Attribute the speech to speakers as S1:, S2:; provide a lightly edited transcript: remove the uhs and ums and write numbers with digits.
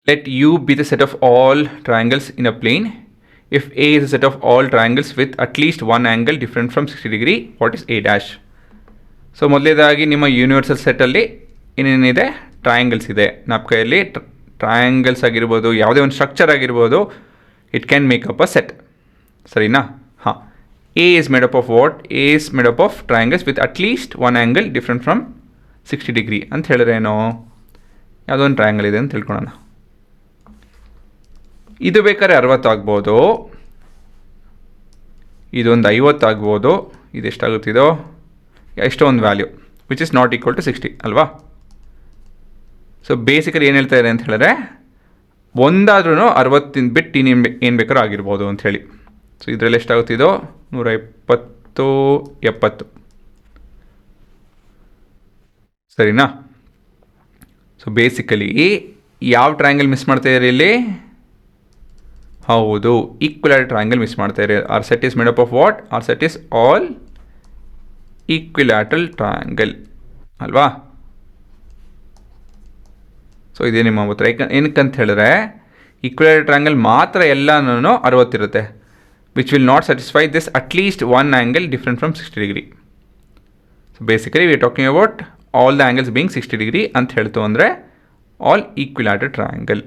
S1: let U be the set of all triangles in a plane. If A is a set of all triangles with at least one angle different from 60 degree, what is A dash? So ಮೊದಲೇದಾಗಿ ನಿಮ್ಮ universal ಸೆಟ್ಟಲ್ಲಿ ಏನೇನಿದೆ, triangles ಇದೆ. ನಮ್ಮ ಕೈಯಲ್ಲಿ triangles ಆಗಿರ್ಬೋದು, ಯಾವುದೇ ಒಂದು structure ಆಗಿರ್ಬೋದು, it can make up a set. ಸರಿನಾ? ಹಾಂ. A is made up of what? A is made up of triangles with at least one angle different from 60 degree ಅಂತ ಹೇಳಿದ್ರೆ ಏನೋ ಯಾವುದೋ ಒಂದು ಟ್ರಯಾಂಗಲ್ ಇದೆ ಅಂತ ತಿಳ್ಕೊಳ್ಳೋಣ. ಇದು ಬೇಕಾದ್ರೆ 60 ಆಗ್ಬೋದು, ಇದೊಂದು 50 ಆಗ್ಬೋದು, ಇದೆಷ್ಟಾಗುತ್ತಿದೋ ಎಷ್ಟೋ ಒಂದು value which is not equal to 60 ಅಲ್ವಾ? ಸೊ ಬೇಸಿಕಲಿ ಏನು ಹೇಳ್ತಾ ಇದೆ ಅಂತ ಹೇಳಿದ್ರೆ, ಒಂದಾದ್ರೂ 60 ಬಿಟ್ಟು ಏನು ಬೇಕಾದ್ರೂ ಆಗಿರ್ಬೋದು ಅಂತ ಹೇಳಿ. ಸೊ ಇದರಲ್ಲಿ ಎಷ್ಟಾಗುತ್ತಿದೋ 120, 70. ಸರಿನಾ? ಸೊ ಬೇಸಿಕಲಿ ಯಾವ ಟ್ರಯಾಂಗಲ್ ಮಿಸ್ ಮಾಡ್ತಾ ಇದ್ದೀರಿ ಇಲ್ಲಿ? ಹೌದು, ಈಕ್ವಿಲ್ಯಾಟರಲ್ ಟ್ರಯಾಂಗಲ್ ಮಿಸ್ ಮಾಡ್ತಾ ಇರಿ. R set is made up of what? R set is all equilateral triangle ಅಲ್ವಾ? ಸೊ ಇದೇ ನಿಮ್ಮ ಉತ್ತರ. ಏನಕ್ಕಂತ ಹೇಳಿದ್ರೆ ಈಕ್ವಿಲ್ಯಾಟರಲ್ ಟ್ರಯಾಂಗಲ್ ಮಾತ್ರ ಎಲ್ಲನೂ 60 ಇರುತ್ತೆ, which will not satisfy this at least one angle different from 60 degree. So basically we are talking about all the angles being 60 degree ಅಂತ ಹೇಳ್ತು ಅಂದರೆ ಆಲ್ ಈಕ್ವಿಲ್ಯಾಟರಲ್ ಟ್ರಯಾಂಗಲ್.